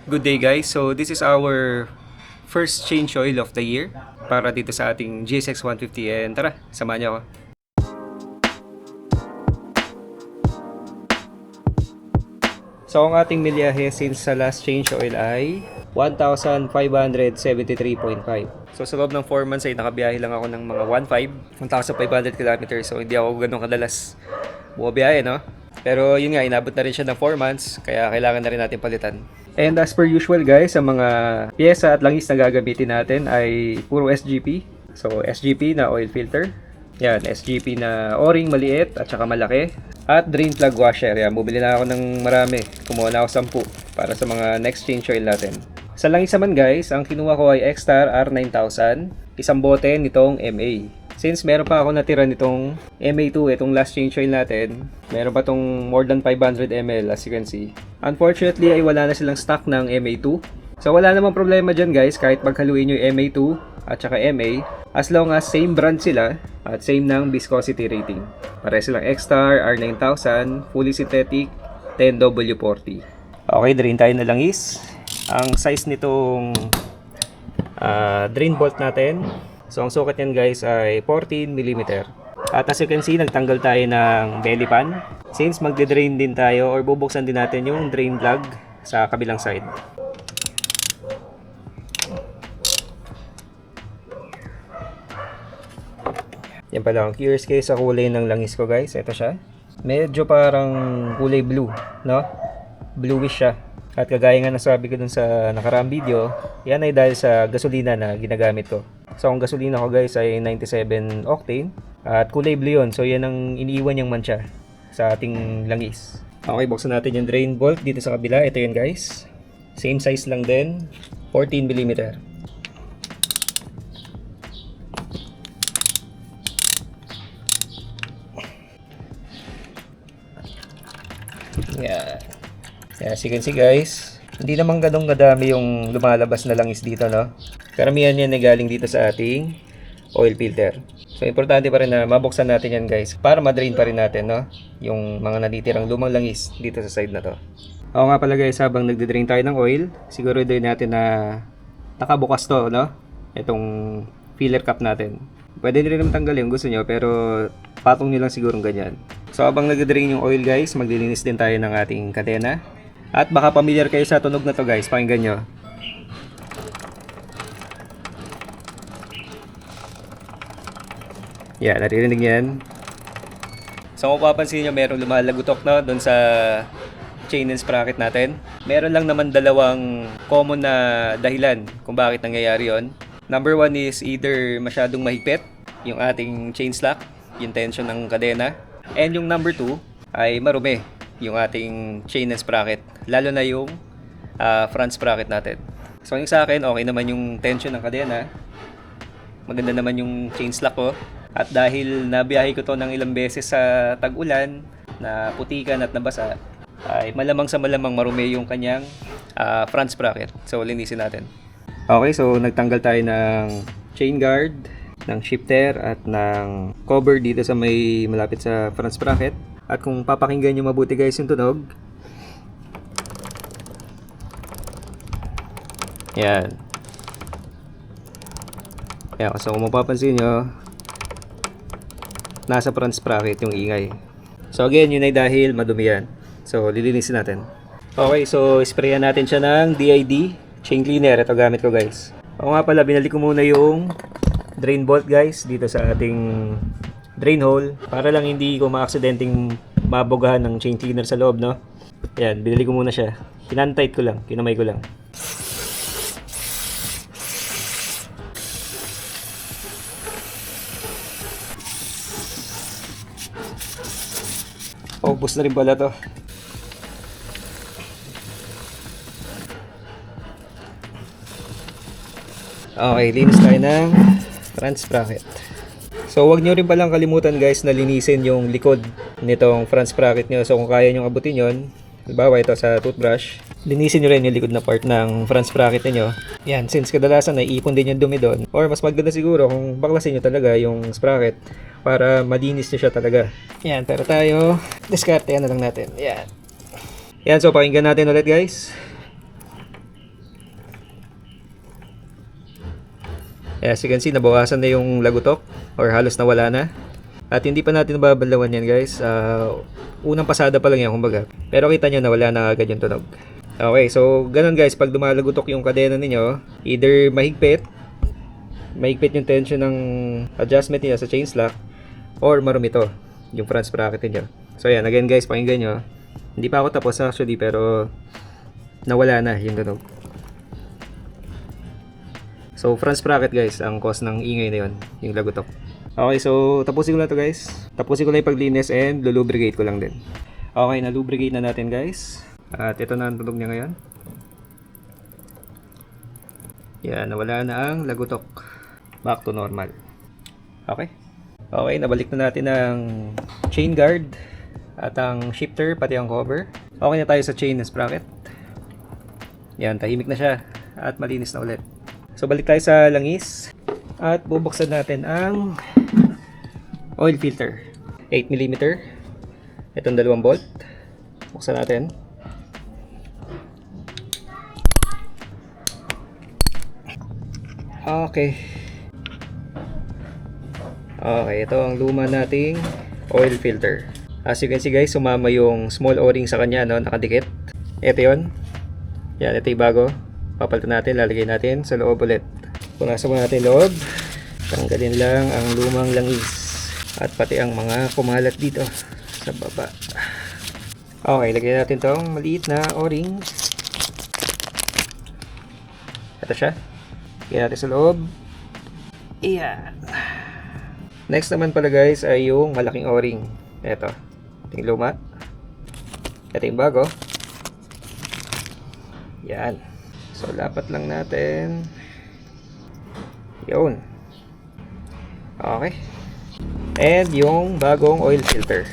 Good day guys, so this is our first change oil of the year para dito sa ating GSX 150 and tara, samahan niyo ako. So ang ating milyahe since sa last change oil ay 1,573.5. So sa loob ng 4 months ay nakabiyahe lang ako ng mga 1,500 kilometers. So hindi ako ganun kadalas bumabiyahe, no? Pero yun nga, inabot na rin siya ng 4 months kaya kailangan na rin natin palitan. And as per usual guys, ang mga pyesa at langis na gagamitin natin ay puro SGP. So SGP na oil filter. Yan, SGP na o-ring maliit at saka malaki. At drain plug washer. Yan, bumili na ako ng marami. Kumuha na ako 10 para sa mga next change oil natin. Sa langis naman guys, ang kinuha ko ay X-Star R9000. Isang bote nitong MA. Since meron pa ako natira nitong MA2, itong last change oil natin, meron pa tong more than 500 ml as you can see. Unfortunately ay wala na silang stock ng MA2. So wala namang problema dyan guys, kahit maghaluin nyo yung MA2 at saka MA, as long as same brand sila at same ng viscosity rating. Pare silang X-Star R9000, fully synthetic, 10W40. Okay, drain tayo na langis. Ang size nitong drain bolt natin, so ang sukat yan guys ay 14mm. At as you can see, nagtanggal tayo ng belly pan. Since magde-drain din tayo or bubuksan din natin yung drain plug sa kabilang side. Yan pala, ang curious kayo sa kulay ng langis ko guys. Ito siya. Medyo parang kulay blue, no? Bluish siya. At kagaya nga nasabi ko dun sa nakaraang video, yan ay dahil sa gasolina na ginagamit ko. So ang gasolina ko guys ay 97 octane at kulay blue yun. So yan ang iniiwan niyang mancha sa ating langis. Okay, buksan natin yung drain bolt dito sa kabila. Ito yun guys. Same size lang din, 14mm. Yeah. As you can see guys, hindi naman ganun kadami yung lumalabas na langis dito, no? Karamihan yan ay galing dito sa ating oil filter. So importante pa rin na mabuksan natin yan guys para ma-drain pa rin natin, no? Yung mga natitirang lumang langis dito sa side na to. Oo nga pala guys, habang nagde-drain tayo ng oil, siguro din natin na nakabukas to, no? Itong filler cap natin. Pwede rin naman tanggalin kung gusto nyo, pero patong nyo lang siguro ganyan. So habang nagde-drain yung oil guys, maglilinis din tayo ng ating kadena. At baka pamilyar kayo sa tunog na to guys, pakinggan nyo. Yan, naririnig yan. So kung papansin nyo, merong lumalagutok na doon sa chain and sprocket natin. Meron lang naman dalawang common na dahilan kung bakit nangyayari yon. Number 1 is either masyadong mahigpit yung ating chain slack, yung tension ng kadena. And yung number 2 ay marumi yung ating chain and sprocket, lalo na yung front sprocket natin. So yung sa akin, okay naman yung tension ng kadena, maganda naman yung chain slack ko, at dahil nabiyahe ko to ng ilang beses sa tag-ulan, na putikan at nabasa, ay malamang sa malamang marumi yung kanyang front sprocket. So linisin natin. Okay, so nagtanggal tayo ng chain guard, ng shifter at ng cover dito sa may malapit sa front sprocket. At kung papakinggan nyo mabuti guys yung tunog, yan. Yan, so kung mapapansin nyo, nasa front sprocket yung ingay. So again, yun ay dahil madumi yan. So lilinisin natin. Okay, so sprayan natin siya ng DID chain cleaner. Ito gamit ko guys. O nga pala, binalik ko muna yung drain bolt guys dito sa ating drain hole para lang hindi ko ma-accidenting mabogahan ng chain cleaner sa loob, no? Yan, binili ko muna siya. Kinantight ko lang, kinamay ko lang. Ubus na rin pala to. Okay, linis tayo ng front sprocket. So wag nyo rin palang kalimutan guys na linisin yung likod nitong front sprocket nyo. So kung kaya nyo abutin yon, halimbawa ito sa toothbrush, linisin nyo rin yung likod na part ng front sprocket nyo. Yan, since kadalasan naiipon din yung dumi doon. Or mas maganda siguro kung baklasin nyo talaga yung sprocket para malinis nyo siya talaga. Yan, pero tayo, diskarte na lang natin. Yan. Yan, so pakinggan natin ulit guys. As you can see, nabawasan na yung lagutok or halos nawala na. At hindi pa natin babalawan yan guys. Unang pasada pa lang yan kumbaga. Pero kita nyo nawala na agad yung tunog. Okay, so ganun guys, pag dumalagutok yung kadena ninyo, either mahigpit yung tension ng adjustment niya sa chain slack, or marumi to, yung front sprocket niyo. So yan, again guys, pakinggan nyo. Hindi pa ako tapos actually, pero nawala na yung tunog. So front sprocket guys, ang cause ng ingay na yun, yung lagutok. Okay, so tapusin ko na to guys. Tapusin ko na yung paglinis and lulubricate ko lang din. Okay, nalubricate na natin guys. At ito na ang tunog niya ngayon. Yan, nawala na ang lagutok. Back to normal. Okay. Okay, nabalik na natin ang chain guard at ang shifter, pati ang cover. Okay na tayo sa chain and sprocket. Yan, tahimik na siya at malinis na ulit. So balik tayo sa langis at bubuksan natin ang oil filter. 8mm. Itong 2 bolt. Buksan natin. Okay. Okay, ito ang luma nating oil filter. As you can see guys, sumama yung small o-ring sa kanya, no, nakadikit. Ito yun. Yan, ito yung bago. Papalitan natin, lalagay natin sa loob ulit. Punasan mo natin loob. Tanggalin lang ang lumang langis. At pati ang mga kumalat dito sa baba. Okay, lagyan natin tong maliit na o-ring. Ito siya. Lagyan natin sa loob. Ayan. Next naman pala guys ay yung malaking o-ring. Ito. Ito yung luma. Ito yung bago. Yan. So lapat lang natin. Yun. Okay. And yung bagong oil filter.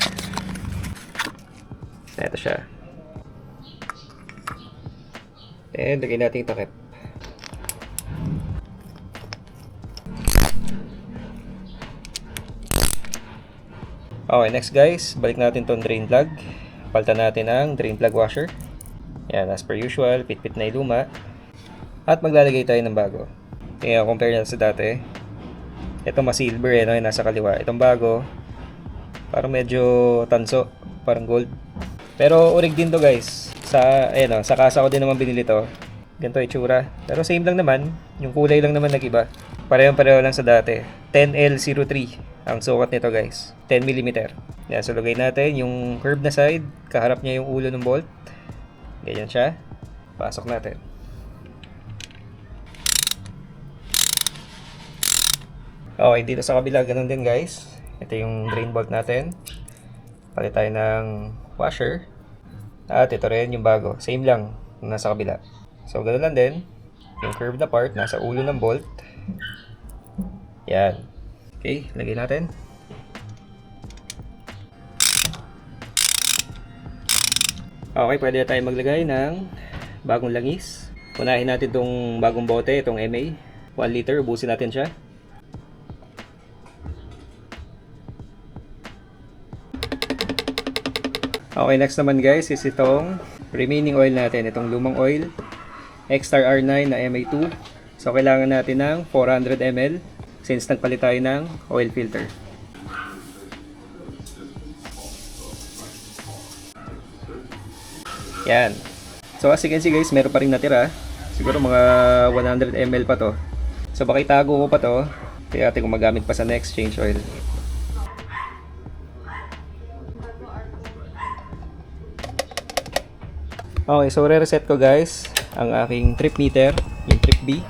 Ito siya. And lagyan natin yung takip. Okay, next guys, balik natin tong drain plug. Palitan natin ang drain plug washer. Yan, as per usual, pit-pit na yung luma. At maglalagay tayo ng bago. Kaya compare natin sa dati. Ito mas silver no, yung nasa kaliwa. Itong bago, parang medyo tanso, parang gold. Pero urig din to guys. Sa kasa ko din naman binili to. Ganito itsura. Pero same lang naman, yung kulay lang naman nag-iba. Pareho lang sa dati. 10L03 ang sukat nito guys. 10mm. Yan, so lagay natin yung curved na side. Kaharap niya yung ulo ng bolt. Ganyan siya. Pasok natin. Okay, dito sa kabila ganun din guys. Ito yung drain bolt natin. Palit tayo ng washer. At ito rin yung bago. Same lang nasa kabila. So ganun lang din. Yung curved na part nasa ulo ng bolt. Yan. Okay, lagay natin. Okay, pwede na tayo maglagay ng bagong langis. Unahin natin itong bagong bote, itong MA. 1 liter, ubusin natin siya. Okay, next naman guys is itong remaining oil natin. Itong lumang oil. X-Star R9 na MA2. So, kailangan natin ng 400 ml. Since nagpalit tayo ng oil filter. Yan. So as you can see guys, meron pa rin natira. Siguro mga 100 ml pa to. So baka itago ko pa to. Kaya natin kung magamit pa sa next change oil. Okay, so re-reset ko guys ang aking trip meter, yung trip B.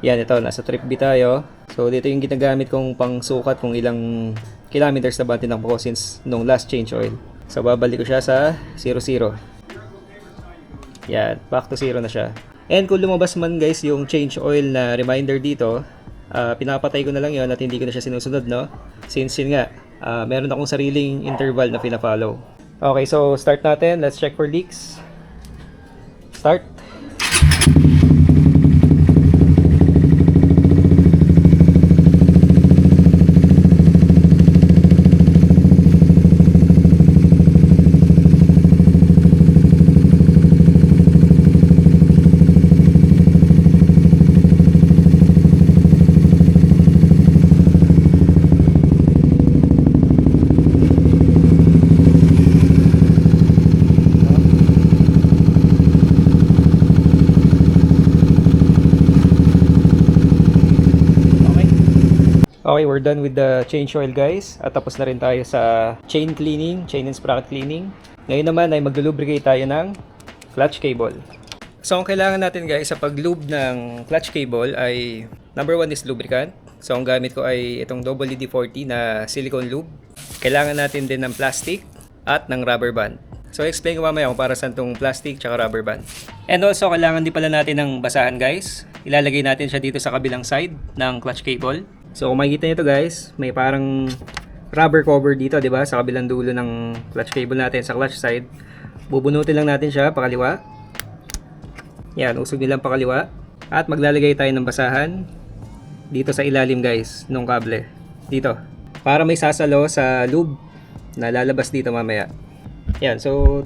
Yan, ito, nasa trip B tayo. So dito yung ginagamit kong pangsukat kung ilang kilometers na ba tinakbo ko since nung last change oil. So babalik ko siya sa 00. Yan, back to 0 na siya. And kung lumabas man guys yung change oil na reminder dito, pinapatay ko na lang yon at hindi ko na siya sinusunod, no? Since yun nga, meron akong sariling interval na pina-follow. Okay, so start natin. Let's check for leaks. Start. Okay, we're done with the change oil guys. At tapos na rin tayo sa chain cleaning, chain and sprocket cleaning. Ngayon naman ay mag-lubricate tayo ng clutch cable. So ang kailangan natin guys sa pag-lube ng clutch cable ay number 1 is lubricant. So ang gamit ko ay itong WD-40 na silicone lube. Kailangan natin din ng plastic at ng rubber band. So explain ko mamaya kung para saan tong plastic tsaka rubber band. And also kailangan din pala natin ng basahan guys. Ilalagay natin siya dito sa kabilang side ng clutch cable. So kung makikita nyo ito guys, may parang rubber cover dito, di ba? Sa kabilang dulo ng clutch cable natin sa clutch side. Bubunutin lang natin siya pakaliwa. Yan, usog nilang pakaliwa. At maglalagay tayo ng basahan dito sa ilalim guys, nung kable. Dito. Para may sasalo sa lube na lalabas dito mamaya. Yan, so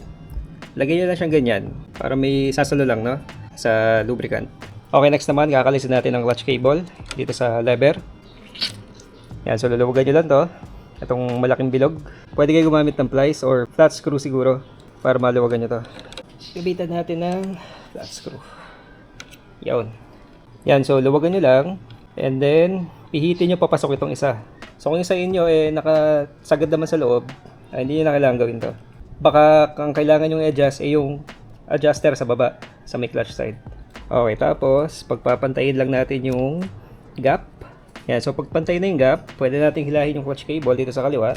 lagay nyo lang siyang ganyan. Para may sasalo lang, no? Sa lubricant. Okay, next naman, kakalisin natin ang clutch cable dito sa lever. Yan, so luluwagan nyo lang to. Itong malaking bilog. Pwede kayo gumamit ng plies or flat screw siguro para maluwagan nyo to. Ibitan natin ng flat screw. Yan. Yan, so luwagan nyo lang. And then, pihitin nyo papasok itong isa. So kung isa inyo nakasagad naman sa loob, hindi nyo na kailangan gawin to. Baka ang kailangan nyo i-adjust ay yung adjuster sa baba, sa may clutch side. Okay, tapos pagpapantayin lang natin yung gap. Yan, so pagpantay na yung gap, pwede natin hilahin yung clutch cable dito sa kaliwa.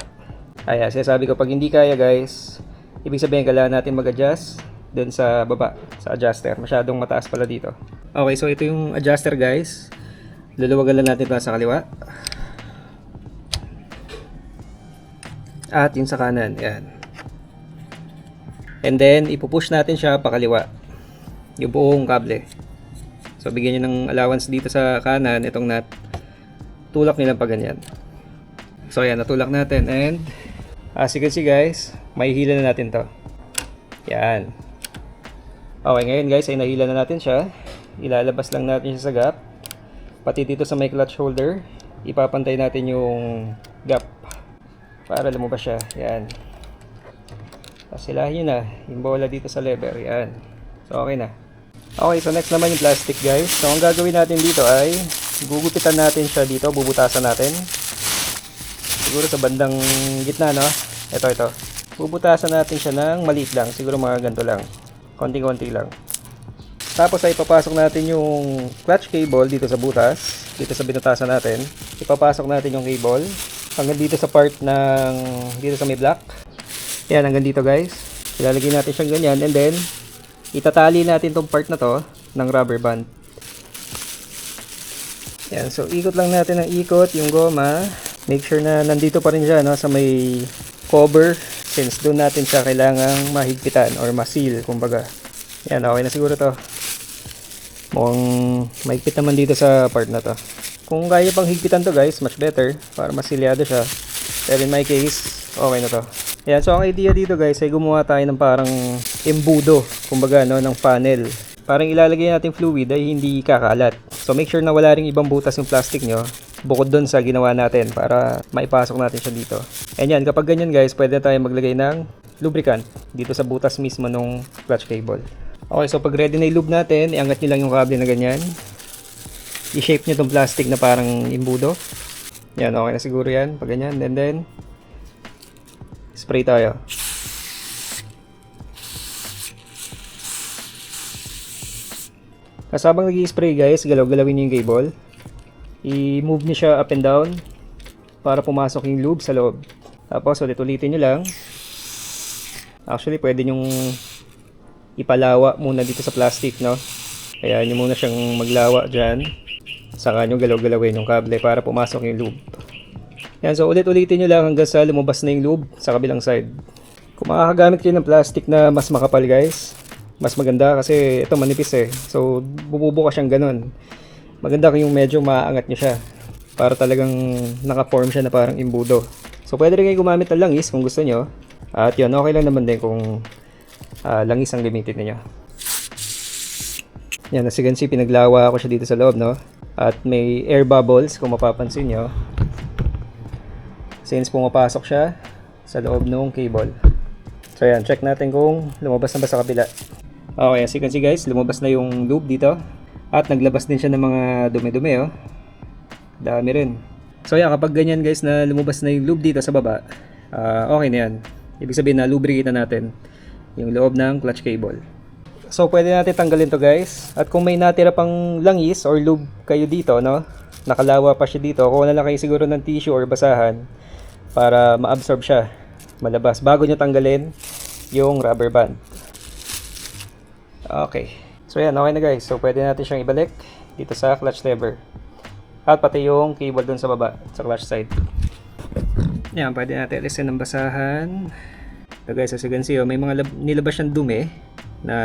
Ayan, sinasabi ko pag hindi kaya guys, ibig sabihin kailangan natin mag-adjust dun sa baba, sa adjuster. Masyadong mataas pala dito. Okay, so ito yung adjuster guys. Luluwagan lang natin pa sa kaliwa. At yung sa kanan, yan. And then, ipupush natin siya pa kaliwa. Yung buong kable. So, bigyan nyo ng allowance dito sa kanan, itong nut. Tulak nilang pa ganyan. So, ayan, natulak natin. And, as you can see guys, may hila na natin to. Yan. Okay, ngayon guys, ay nahila na natin siya. Ilalabas lang natin siya sa gap. Pati dito sa may clutch holder, ipapantay natin yung gap para lumabas siya. Yan. Tapos hilahin nyo na yung bola dito sa lever. Yan. So, okay na. Okay, so next naman yung plastic guys. So, ang gagawin natin dito ay gugupitan natin siya dito, bubutasan natin. Siguro sa bandang gitna, no? Ito. Bubutasan natin siya ng maliit lang. Siguro mga ganito lang. Konting-konti lang. Tapos ay ipapasok natin yung clutch cable dito sa butas, dito sa binutasan natin. Ipapasok natin yung cable hanggang dito sa part ng dito sa may block. Yan, hanggang dito guys. Ilalagay natin siyang ganyan and then itatali natin tong part na to ng rubber band. Yan, so ikot lang natin ng ikot yung goma. Make sure na nandito pa rin siya, no, sa may cover since doon natin siya kailangang mahigpitan or ma-seal kumbaga. Yan, okay na siguro to. Mukhang mahigpit naman dito sa part na to. Kung kaya pang higpitan to guys, much better para masilyado siya. Pero in my case, okay na to. Yan, so ang idea dito guys ay gumawa tayo ng parang embudo, kumbaga, no, ng funnel. Parang ilalagay natin fluid ay hindi kakalat. So make sure na wala ring ibang butas yung plastic nyo bukod dun sa ginawa natin para maipasok natin siya dito. And yan, kapag ganyan guys, pwede tayo maglagay ng lubricant dito sa butas mismo nung clutch cable. Okay, so pag ready na i-lube natin, iangat nyo lang yung kable na ganyan. I-shape nyo itong plastic na parang imbudo. Yan, okay na siguro yan. Pag ganyan, and then spray tayo. Kasabang nag-i-spray guys, galaw-galawin nyo yung cable. I-move nyo siya up and down para pumasok yung lube sa loob. Tapos ulit-ulitin nyo lang. Actually, pwede nyong ipalawa muna dito sa plastic, no? Kaya nyo muna siyang maglawa dyan. Saka nyo galaw-galawin yung kable para pumasok yung lube. Yan, so ulit-ulitin nyo lang hanggang sa lumabas na yung lube sa kabilang side. Kung makakagamit kayo ng plastic na mas makapal guys, mas maganda kasi ito manipis eh. So bububuka siyang ganun. Maganda kung yung medyo maaangat nyo siya para talagang naka-form siya na parang imbudo. So pwede rin kayo gumamit ng langis kung gusto nyo. At yun, okay lang naman din kung langis ang gamitin niyo. Yan, as you can see, pinaglawa ako siya dito sa loob, no? At may air bubbles kung mapapansin nyo. Since pumapasok siya sa loob ng cable. So yan, check natin kung lumabas na ba sa kabila. Okay, as you can see guys, lumabas na yung lube dito. At naglabas din siya ng mga dumi-dumi, oh. Dami rin. So yeah, kapag ganyan guys na lumabas na yung lube dito sa baba, okay na yan. Ibig sabihin na lubricate na natin yung loob ng clutch cable. So pwede natin tanggalin to guys. At kung may natira pang langis or lube kayo dito, no, nakalawa pa siya dito, kuha na lang kayo siguro ng tissue or basahan para ma-absorb siya, malabas, bago nyo tanggalin yung rubber band. Okay, so yan, okay na guys. So pwede natin siyang ibalik dito sa clutch lever at pati yung cable dun sa baba, sa clutch side. Yan, pwede natin alisin ng basahan. So guys, as you can see, may mga nilabas siyang dumi na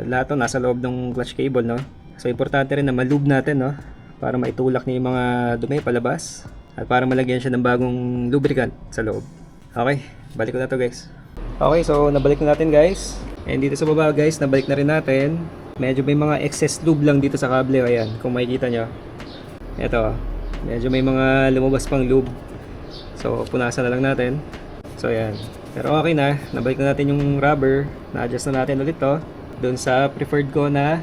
lahat to nasa loob ng clutch cable, no? So importante rin na malube natin, no, para maitulak niya yung mga dumi palabas at para malagyan siya ng bagong lubricant sa loob. Okay, balik ko na to guys. Okay, so nabalik na natin guys. And dito sa baba guys, nabalik na rin natin. Medyo may mga excess lube lang dito sa kable. Ayan, kung makikita nyo. Ito, medyo may mga lumabas pang lube. So punasan na lang natin. So ayan, pero okay na. Nabalik na natin yung rubber. Na-adjust na natin ulit to dun sa preferred ko na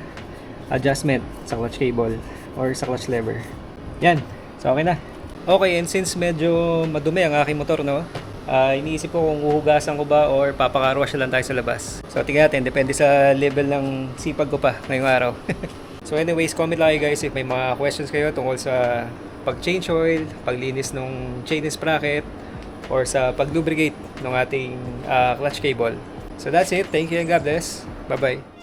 adjustment sa clutch cable or sa clutch lever. Yan, so okay na. Okay, and since medyo madumi ang aking motor, no, iniisip ko kung uhugasan ko ba or papakarwash lang tayo sa labas. So tingnan natin, depende sa level ng sipag ko pa ngayong araw. So anyways, comment lang kayo guys if may mga questions kayo tungkol sa pag-change oil, paglinis ng chain sprocket, or sa pag-lubricate ng ating clutch cable. So that's it. Thank you and God bless. Bye-bye.